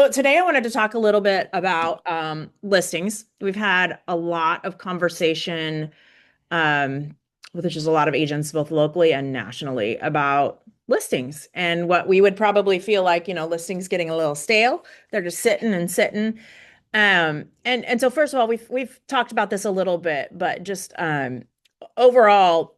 So today I wanted to talk a little bit about listings. We've had a lot of conversation um, with just a lot of agents, both locally and nationally, about listings and what we would probably feel like, listings getting a little stale. They're just sitting and sitting. And so first of all, we've talked about this a little bit, but just overall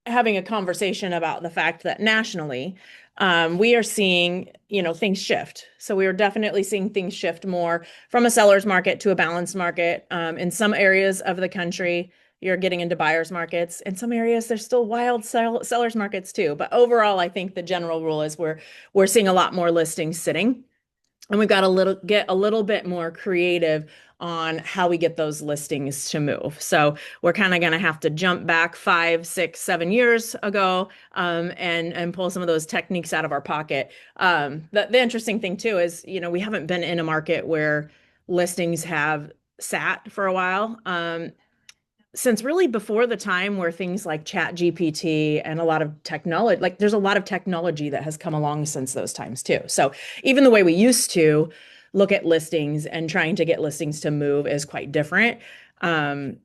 having a conversation about the fact that nationally, we are seeing, things shift. So we are definitely seeing things shift more from a seller's market to a balanced market. In some areas of the country, you're getting into buyer's markets. In some areas, there's still wild sellers markets too. But overall, I think the general rule is we're seeing a lot more listings sitting. And we've got to get a little bit more creative on how we get those listings to move. So we're kind of going to have to jump back 5, 6, 7 years ago, and pull some of those techniques out of our pocket. The interesting thing too is, we haven't been in a market where listings have sat for a while. Since really before the time where things like Chat GPT and a lot of technology, like there's a lot of technology that has come along since those times too. So even the way we used to look at listings and trying to get listings to move is quite different from,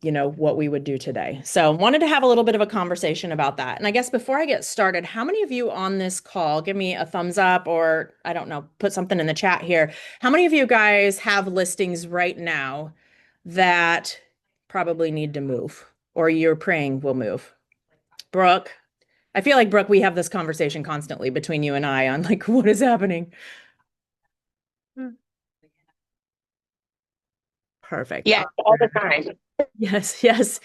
what we would do today. So wanted to have a little bit of a conversation about that. And I guess before I get started, how many of you on this call, give me a thumbs up or I don't know, put something in the chat here. How many of you guys have listings right now that probably need to move or you're praying will move? Brooke, I feel like Brooke, we have this conversation constantly between you and I on like what is happening. Perfect. Yeah, all the time. Yes, yes.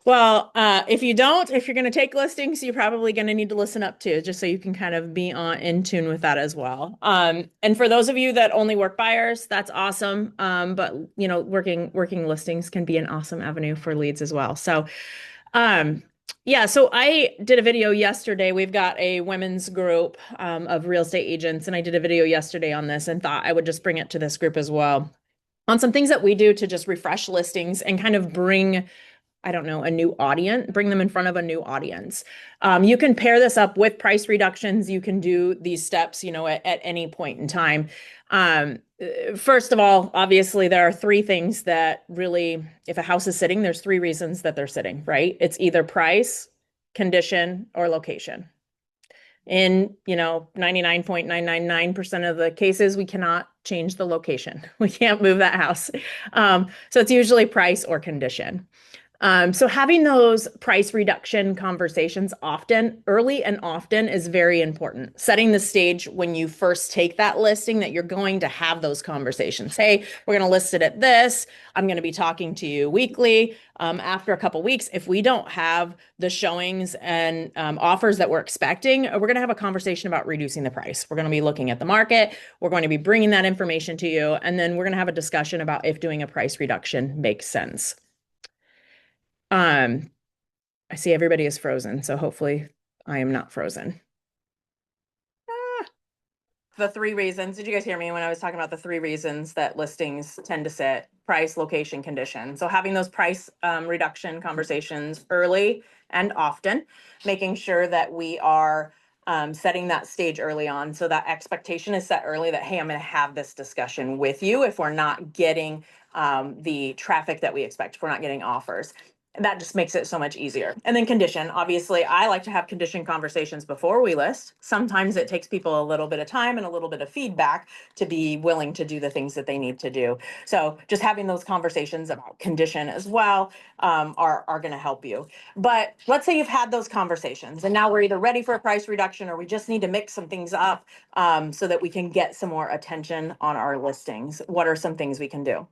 Well, if you're going to take listings, you're probably going to need to listen up too, just so you can kind of be on in tune with that as well. And for those of you that only work buyers, that's awesome. But working listings can be an awesome avenue for leads as well. So, yeah, so I did a video yesterday. We've got a women's group of real estate agents, and I did a video yesterday on this and thought I would just bring it to this group as well on some things that we do to just refresh listings and kind of bring, I don't know, a new audience, bring them in front of a new audience. You can pair this up with price reductions. You can do these steps, at any point in time. First of all, obviously, there are three things that really, if a house is sitting, there's three reasons that they're sitting, right? It's either price, condition, or location. In, 99.999% of the cases, we cannot change the location. We can't move that house. So it's usually price or condition. So having those price reduction conversations early and often is very important. Setting the stage when you first take that listing that you're going to have those conversations. Hey, we're going to list it at this. I'm going to be talking to you weekly. After a couple weeks, if we don't have the showings and offers that we're expecting, we're going to have a conversation about reducing the price. We're going to be looking at the market. We're going to be bringing that information to you. And then we're going to have a discussion about if doing a price reduction makes sense. I see everybody is frozen, so hopefully I am not frozen. The three reasons. Did you guys hear me when I was talking about the three reasons that listings tend to sit? Price, location, condition. So having those price reduction conversations early and often, making sure that we are setting that stage early on. So that expectation is set early that, hey, I'm going to have this discussion with you if we're not getting the traffic that we expect, if we're not getting offers. That just makes it so much easier. And then condition, obviously, I like to have condition conversations before we list. Sometimes it takes people a little bit of time and a little bit of feedback to be willing to do the things that they need to do. So just having those conversations about condition as well are going to help you. But let's say you've had those conversations and now we're either ready for a price reduction or we just need to mix some things up so that we can get some more attention on our listings. What are some things we can do?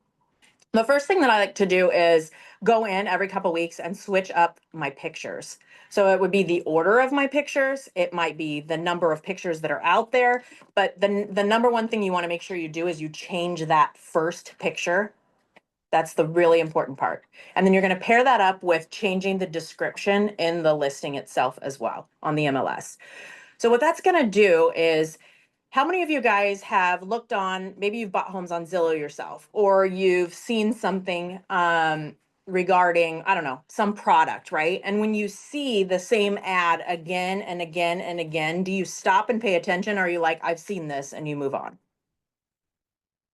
The first thing that I like to do is go in every couple weeks and switch up my pictures. So it would be the order of my pictures. It might be the number of pictures that are out there. But the number one thing you want to make sure you do is you change that first picture. That's the really important part. And then you're going to pair that up with changing the description in the listing itself as well on the MLS. So what that's going to do is, how many of you guys have looked on, maybe you've bought homes on Zillow yourself, or you've seen something regarding, I don't know, some product, right? And when you see the same ad again and again and again, do you stop and pay attention? Or are you like, I've seen this, and you move on?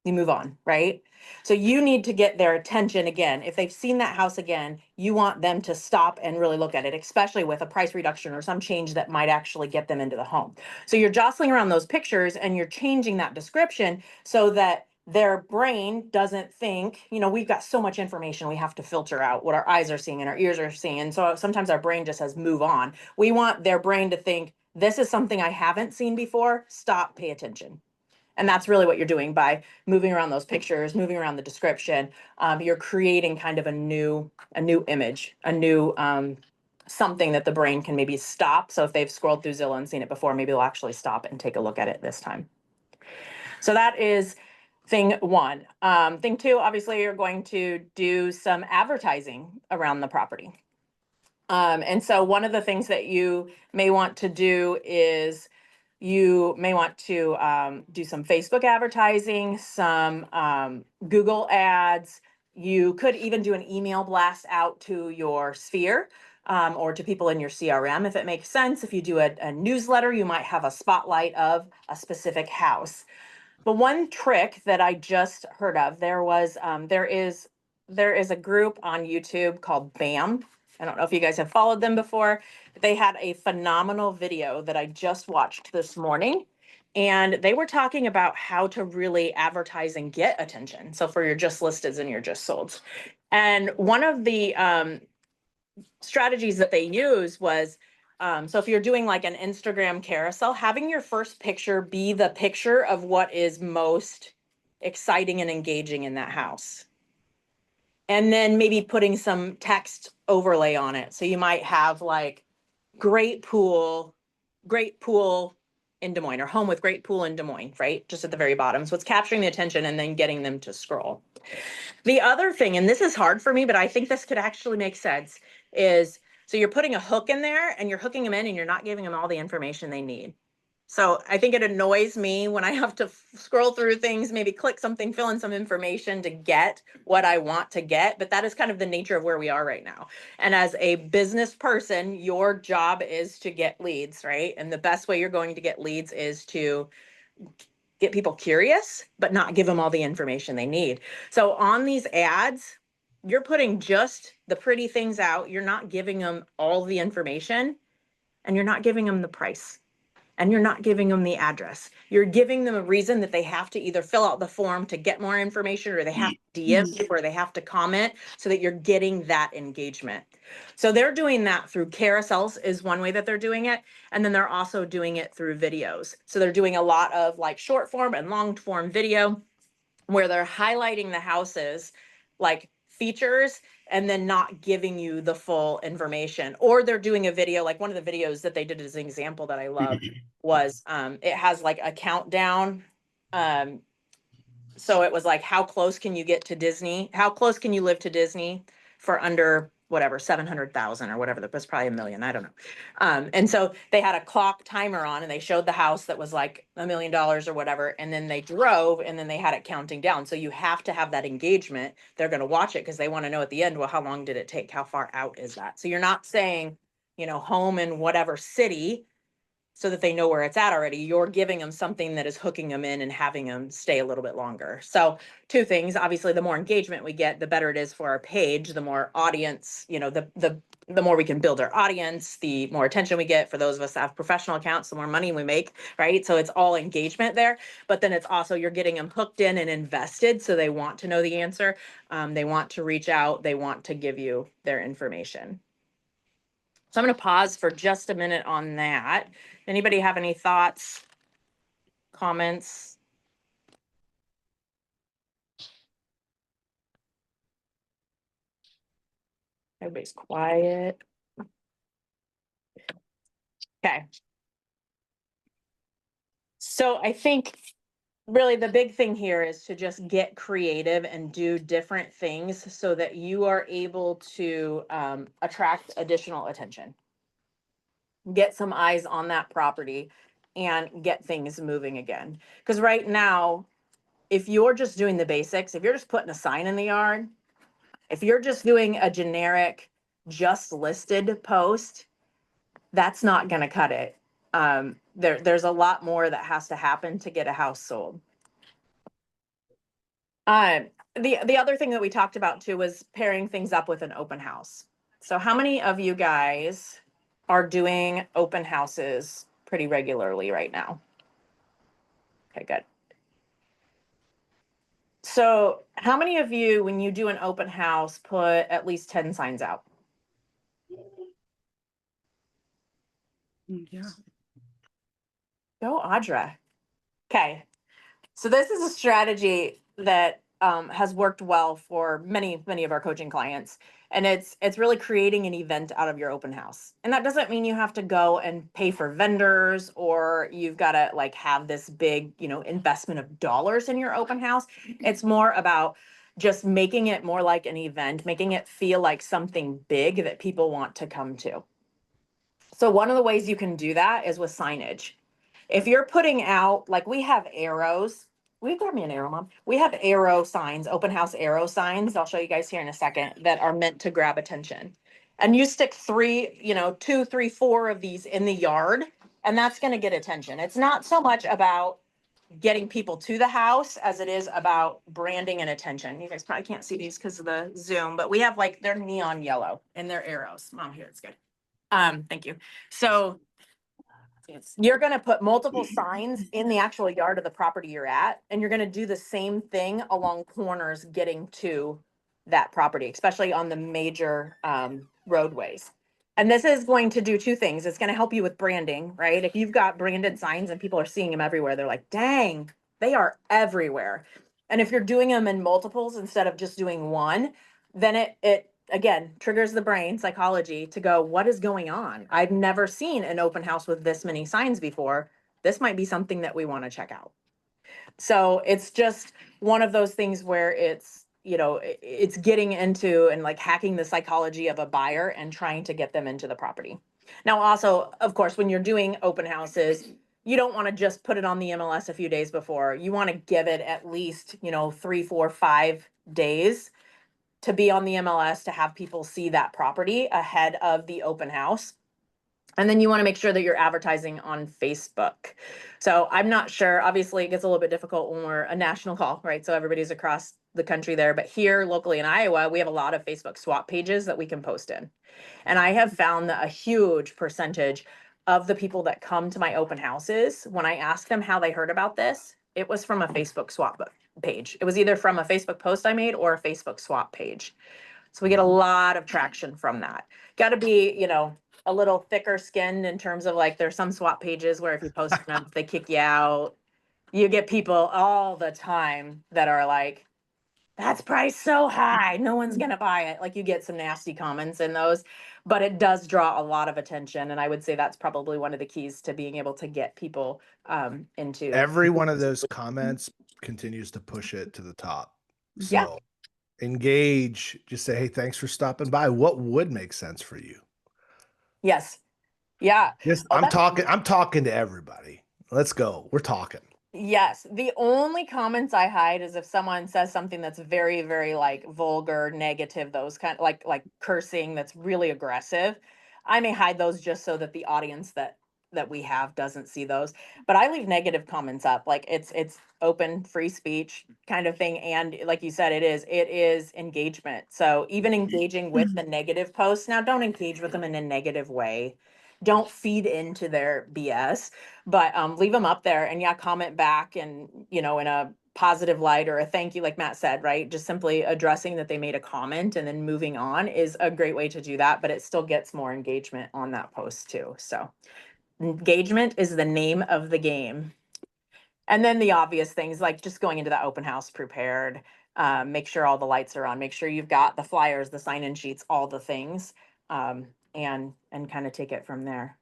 You move on, right? So you need to get their attention again. If they've seen that house again, you want them to stop and really look at it, especially with a price reduction or some change that might actually get them into the home. So you're jostling around those pictures and you're changing that description so that their brain doesn't think, we've got so much information we have to filter out what our eyes are seeing and our ears are seeing. And so sometimes our brain just says, move on. We want their brain to think, this is something I haven't seen before. Stop, pay attention. And that's really what you're doing by moving around those pictures, moving around the description. You're creating kind of a new image, a new something that the brain can maybe stop. So if they've scrolled through Zillow and seen it before, maybe they'll actually stop and take a look at it this time. So that is thing one. Thing two, obviously, you're going to do some advertising around the property. And so one of the things that you may want to do is you may want to do some Facebook advertising, some Google ads. You could even do an email blast out to your sphere or to people in your CRM if it makes sense. If you do a newsletter, you might have a spotlight of a specific house. But one trick that I just heard of, there is a group on YouTube called BAM. I don't know if you guys have followed them before. They had a phenomenal video that I just watched this morning. And they were talking about how to really advertise and get attention. So for your just listeds and your just solds. And one of the strategies that they use was, so if you're doing like an Instagram carousel, having your first picture be the picture of what is most exciting and engaging in that house. And then maybe putting some text overlay on it. So you might have like great pool in Des Moines, or home with great pool in Des Moines, right? Just at the very bottom. So it's capturing the attention and then getting them to scroll. The other thing, and this is hard for me, but I think this could actually make sense, is so you're putting a hook in there and you're hooking them in and you're not giving them all the information they need. So I think it annoys me when I have to scroll through things, maybe click something, fill in some information to get what I want to get. But that is kind of the nature of where we are right now. And as a business person, your job is to get leads, right? And the best way you're going to get leads is to get people curious, but not give them all the information they need. So on these ads, you're putting just the pretty things out. You're not giving them all the information, and you're not giving them the price, and you're not giving them the address. You're giving them a reason that they have to either fill out the form to get more information, or they have to DM you, or they have to comment, so that you're getting that engagement. So they're doing that through carousels is one way that they're doing it. And then they're also doing it through videos. So they're doing a lot of like short form and long form video where they're highlighting the houses like features and then not giving you the full information. Or they're doing a video, like one of the videos that they did as an example that I love was it has like a countdown. So it was like, how close can you get to Disney? How close can you live to Disney for under whatever, 700,000 or whatever, that was probably 1 million, I don't know. And so they had a clock timer on and they showed the house that was like $1 million or whatever. And then they drove and then they had it counting down. So you have to have that engagement. They're going to watch it because they want to know at the end, well, how long did it take? How far out is that? So you're not saying, home in whatever city, so that they know where it's at already. You're giving them something that is hooking them in and having them stay a little bit longer. So two things, obviously, the more engagement we get, the better it is for our page, the more audience, the more we can build our audience, the more attention we get. For those of us that have professional accounts, the more money we make, right? So it's all engagement there, but then it's also, you're getting them hooked in and invested. So they want to know the answer. They want to reach out. They want to give you their information. So I'm going to pause for just a minute on that. Anybody have any thoughts, comments? Everybody's quiet. Okay. So I think really the big thing here is to just get creative and do different things so that you are able to attract additional attention. Get some eyes on that property and get things moving again. Because right now, if you're just doing the basics, if you're just putting a sign in the yard, If you're just doing a generic, just listed post, that's not going to cut it. There's a lot more that has to happen to get a house sold. The other thing that we talked about too was pairing things up with an open house. So how many of you guys are doing open houses pretty regularly right now? Okay, good. So how many of you, when you do an open house, put at least 10 signs out? Yeah. Go, Audra. Okay. So this is a strategy that has worked well for many of our coaching clients, and it's really creating an event out of your open house. And that doesn't mean you have to go and pay for vendors, or you've got to like have this big, investment of dollars in your open house. It's more about just making it more like an event, making it feel like something big that people want to come to. So one of the ways you can do that is with signage. If you're putting out, like we have arrows, will you grab me an arrow, Mom? We have arrow signs, open house arrow signs. I'll show you guys here in a second that are meant to grab attention. And you stick 2, 3, 4 of these in the yard, and that's going to get attention. It's not so much about getting people to the house as it is about branding and attention. You guys probably can't see these because of the Zoom, but we have they're neon yellow and they're arrows. Mom, here, it's good. Thank you. So you're going to put multiple signs in the actual yard of the property you're at, and you're going to do the same thing along corners getting to that property, especially on the major roadways. And this is going to do two things. It's going to help you with branding, right? If you've got branded signs and people are seeing them everywhere, they're like, dang, they are everywhere. And if you're doing them in multiples instead of just doing one, then it again triggers the brain psychology to go, what is going on? I've never seen an open house with this many signs before. This might be something that we want to check out. So it's just one of those things where it's getting into and like hacking the psychology of a buyer and trying to get them into the property. Now, also, of course, when you're doing open houses, you don't want to just put it on the MLS a few days before. You want to give it at least, 3, 4, 5 days to be on the MLS, to have people see that property ahead of the open house. And then you want to make sure that you're advertising on Facebook. So I'm not sure, obviously it gets a little bit difficult when we're a national call, right? So everybody's across the country there, but here locally in Iowa, we have a lot of Facebook swap pages that we can post in. And I have found that a huge percentage of the people that come to my open houses, when I ask them how they heard about this, it was from a Facebook swap page. It was either from a Facebook post I made or a Facebook swap page. So we get a lot of traction from that. Got to be, a little thicker skinned in terms of like, there's some swap pages where if you post them, they kick you out. You get people all the time that are like, that's priced so high, no one's gonna buy it. Like you get some nasty comments in those, but it does draw a lot of attention. And I would say that's probably one of the keys to being able to get people into. Every one of those comments continues to push it to the top. So Yeah. engage, just say, hey, thanks for stopping by. What would make sense for you? Yes. Yeah. Yes, Oh, I'm talking to everybody. Let's go. We're talking. Yes. The only comments I hide is if someone says something that's very, very like vulgar, negative, those kind of like cursing that's really aggressive. I may hide those just so that the audience that we have doesn't see those. But I leave negative comments up. Like it's open, free speech kind of thing. And like you said, it is engagement. So even engaging with the negative posts, now don't engage with them in a negative way. Don't feed into their BS, but leave them up there and comment back and, in a positive light or a thank you, like Matt said, right? Just simply addressing that they made a comment and then moving on is a great way to do that, but it still gets more engagement on that post too. So engagement is the name of the game. And then the obvious things like just going into that open house prepared, make sure all the lights are on, make sure you've got the flyers, the sign-in sheets, all the things, and kind of take it from there.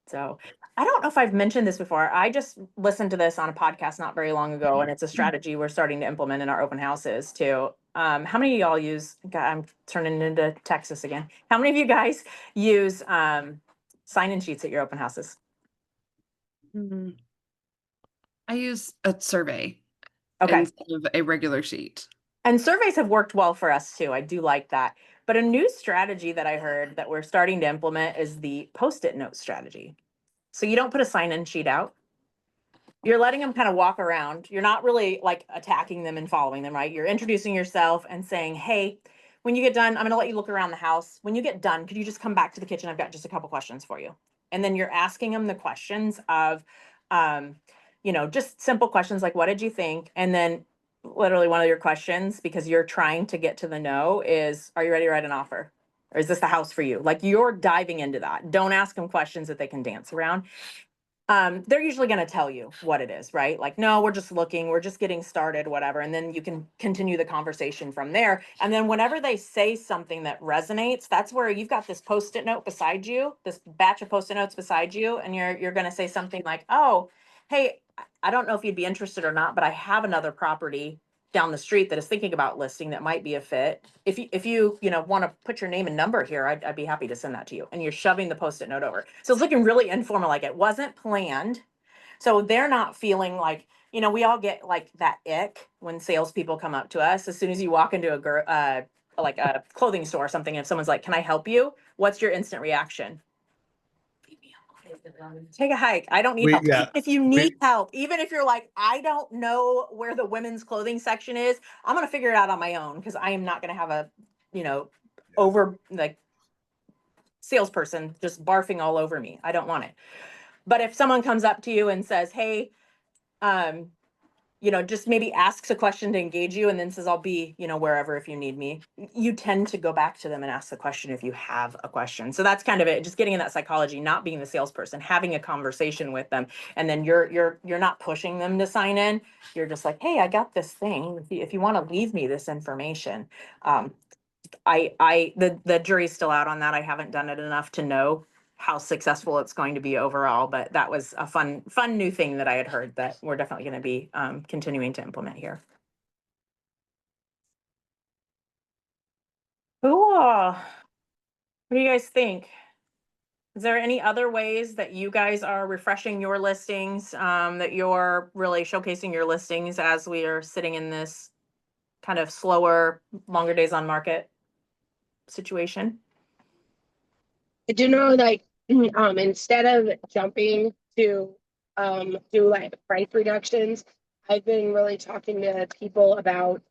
So I don't know if I've mentioned this before. I just listened to this on a podcast not very long ago, and it's a strategy we're starting to implement in our open houses too. How many of y'all use, God, I'm turning into Texas again. How many of you guys use sign-in sheets at your open houses? I use a survey Okay. instead of a regular sheet. And surveys have worked well for us too. I do like that. But a new strategy that I heard that we're starting to implement is the post-it note strategy. So you don't put a sign-in sheet out. You're letting them kind of walk around. You're not really like attacking them and following them, right? You're introducing yourself and saying, hey, when you get done, I'm going to let you look around the house. When you get done, could you just come back to the kitchen? I've got just a couple questions for you. And then you're asking them the questions of, um, just simple questions like, what did you think? And then literally one of your questions, because you're trying to get to the know, is, are you ready to write an offer? Or is this the house for you? Like you're diving into that. Don't ask them questions that they can dance around. They're usually going to tell you what it is, right? Like, no, we're just looking, we're just getting started, whatever. And then you can continue the conversation from there. And then whenever they say something that resonates, that's where you've got this post-it note beside you, this batch of post-it notes beside you, and you're going to say something like, oh, hey, I don't know if you'd be interested or not, but I have another property down the street that is thinking about listing that might be a fit. If you want to put your name and number here, I'd be happy to send that to you. And you're shoving the post-it note over. So it's looking really informal, like it wasn't planned. So they're not feeling like, we all get like that ick when salespeople come up to us. As soon as you walk into like a clothing store or something, if someone's like, can I help you? What's your instant reaction? Take a hike. I don't need We help. yeah If you we need help, even if you're like, I don't know where the women's clothing section is, I'm going to figure it out on my own because I am not going to have a, you know, yeah. over like salesperson just barfing all over me. I don't want it. But if someone comes up to you and says, hey, um, just maybe asks a question to engage you and then says, I'll be, wherever if you need me. You tend to go back to them and ask the question if you have a question. So that's kind of it. Just getting in that psychology, not being the salesperson, having a conversation with them. And then you're not pushing them to sign in. You're just like, hey, I got this thing. If you want to leave me this information. The jury's still out on that. I haven't done it enough to know how successful it's going to be overall, but that was a fun new thing that I had heard that we're definitely going to be continuing to implement here. Cool. What do you guys think? Is there any other ways that you guys are refreshing your listings, that you're really showcasing your listings as we are sitting in this kind of slower, longer days on market situation? I do know, like, instead of jumping to do like price reductions, I've been really talking to people about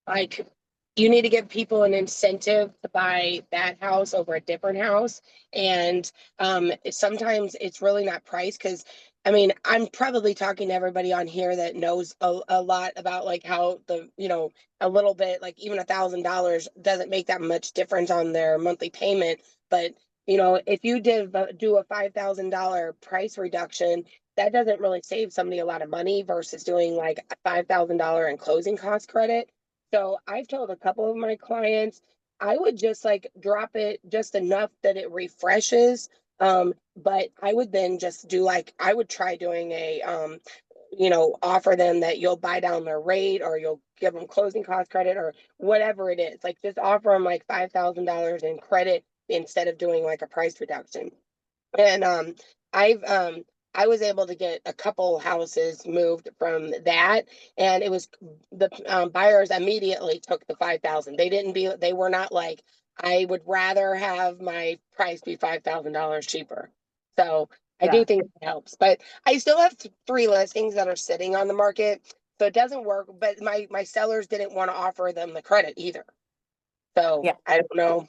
like you need to give people an incentive to buy that house over a different house. And sometimes it's really not price because I mean, I'm probably talking to everybody on here that knows a lot about like how a little bit, like even $1,000 doesn't make that much difference on their monthly payment. But if you did do a $5,000 price reduction, that doesn't really save somebody a lot of money versus doing like a $5,000 in closing cost credit. So I've told a couple of my clients I would just like drop it just enough that it refreshes. But I would then just do like I would try doing a offer them that you'll buy down their rate or you'll give them closing cost credit or whatever it is. Like just offer them like $5,000 in credit instead of doing like a price reduction. And I've I was able to get a couple houses moved from that, and it was the buyers immediately took the 5,000. They were not like I would rather have my price be $5,000 cheaper. So I do Yeah. think it helps, but I still have three listings that are sitting on the market, so it doesn't work. But my sellers didn't want to offer them the credit either. So Yeah. I don't know,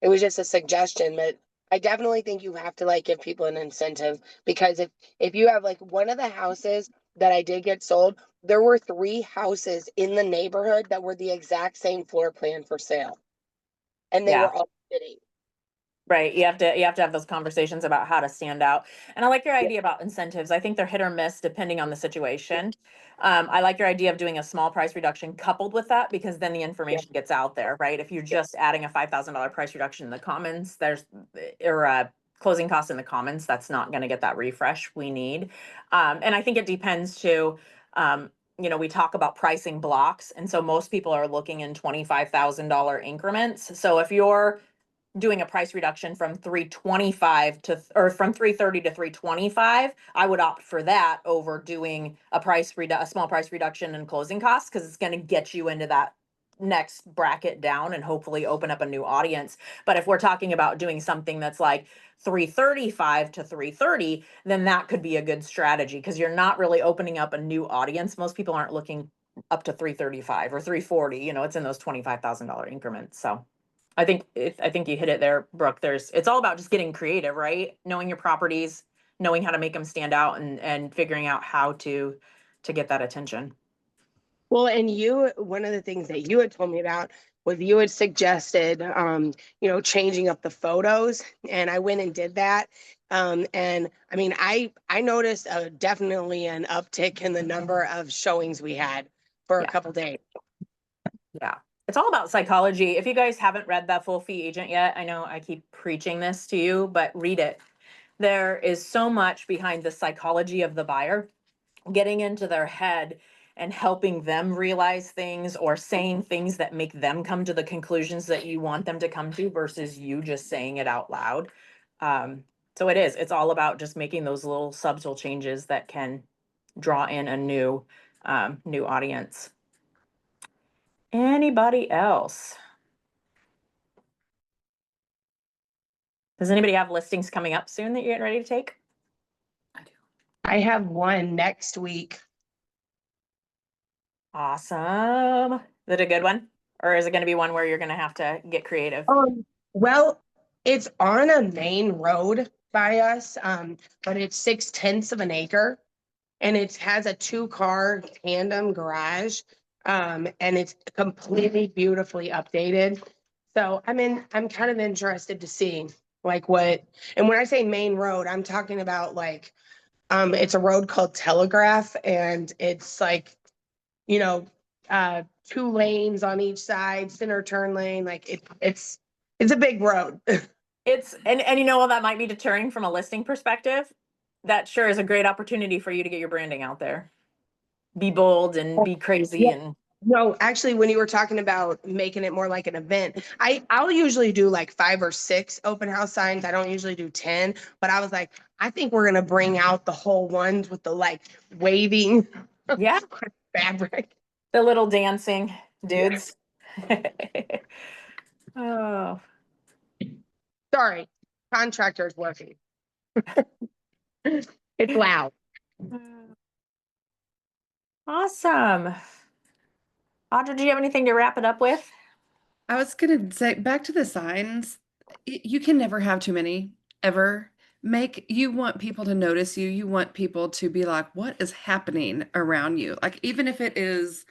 it was just a suggestion, but I definitely think you have to like give people an incentive because if you have like one of the houses that I did get sold, there were three houses in the neighborhood that were the exact same floor plan for sale, and they Yeah. were all sitting. Right. You have to have those conversations about how to stand out. And I like your Yeah, idea about incentives. I think they're hit or miss depending on the situation. I like your idea of doing a small price reduction coupled with that because then the yeah, information gets out there, right? If you're yeah, just adding a $5,000 price reduction in the comments, or a closing cost in the comments, that's not going to get that refresh we need. And I think it depends too. We talk about pricing blocks, and so most people are looking in $25,000 increments. So if you're doing a price reduction from 325 to, or from 330 to 325, I would opt for that over doing a small price reduction in closing costs, because it's going to get you into that next bracket down and hopefully open up a new audience. But if we're talking about doing something that's like 335 to 330, then that could be a good strategy, because you're not really opening up a new audience. Most people aren't looking up to 335 or 340, it's in those $25,000 increments. So I think you hit it there, Brooke. It's all about just getting creative, right? Knowing your properties, knowing how to make them stand out, and figuring out how to get that attention. Well, and one of the things that you had told me about was you had suggested, changing up the photos, and I went and did that. And I mean, I noticed definitely an uptick in the number of showings we had for a couple days. Yeah. It's all about psychology. If you guys haven't read that Full Fee Agent yet, I know I keep preaching this to you, but read it. There is so much behind the psychology of the buyer, getting into their head and helping them realize things, or saying things that make them come to the conclusions that you want them to come to, versus you just saying it out loud. So it's all about just making those little subtle changes that can draw in a new audience. Anybody else? Does anybody have listings coming up soon that you're getting ready to take? I do. I have one next week. Awesome. Is it a good one? Or is it going to be one where you're going to have to get creative? Well, it's on a main road by us, but it's 6/10 of an acre, and it has a 2-car tandem garage, and it's completely beautifully updated. So I'm kind of interested to see like what, and when I say main road, I'm talking about like, it's a road called Telegraph, and it's like, 2 lanes on each side, center turn lane, like it's a big road. And while that might be deterring from a listing perspective, that sure is a great opportunity for you to get your branding out there. Be bold and be crazy. Yeah. And No, actually, when you were talking about making it more like an event, I'll usually do like 5 or 6 open house signs. I don't usually do 10, but I was like, I think we're gonna bring out the whole ones with the like waving fabric. The little dancing dudes. Oh. Sorry, contractors working. It's loud. Awesome. Audra, do you have anything to wrap it up with? I was gonna say, back to the signs, you can never have too many, ever. You want people to notice you. You want people to be like, what is happening around you? Like, even if it is,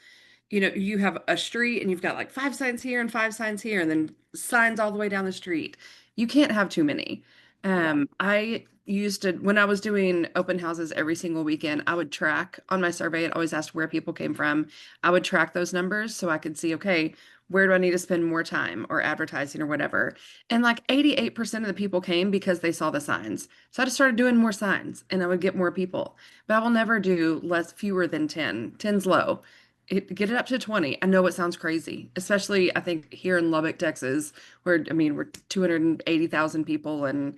you have a street and you've got like 5 signs here and 5 signs here, and then signs all the way down the street. You can't have too many. I used to, when I was doing open houses every single weekend, I would track on my survey. It always asked where people came from. I would track those numbers so I could see, okay, where do I need to spend more time or advertising or whatever? And like 88% of the people came because they saw the signs. So I just started doing more signs and I would get more people. But I will never do fewer than 10. 10's low. Get it up to 20. I know it sounds crazy, especially I think here in Lubbock, Texas, where we're 280,000 people and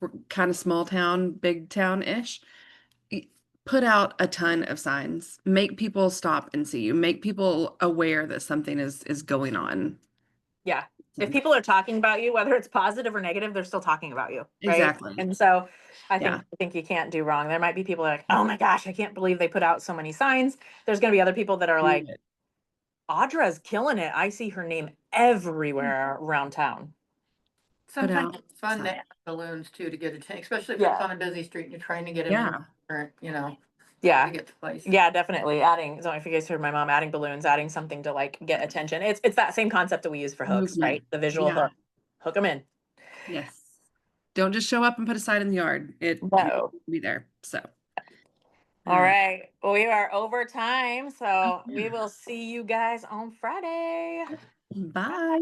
we're kind of small town, big town-ish. Put out a ton of signs. Make people stop and see you. Make people aware that something is going on. Yeah. If people are talking about you, whether it's positive or negative, they're still talking about you, right? Exactly. And so I think you can't do wrong. There might be people like, oh my gosh, I can't believe they put out so many signs. There's going to be other people that are like, Audra's killing it. I see her name everywhere around town. Sometimes it's fun to add balloons too, to get attention, especially if it's on a busy street and you're trying to get them in, or, Yeah. to get the place. Yeah, definitely. So if you guys heard my mom, adding balloons, adding something to like get attention. It's that same concept that we use for hooks, right? The visual hook. Hook them in. Yes. Don't just show up and put a sign in the yard. It No. be there. So. All right. Well, we are over time, so we will see you guys on Friday. Bye.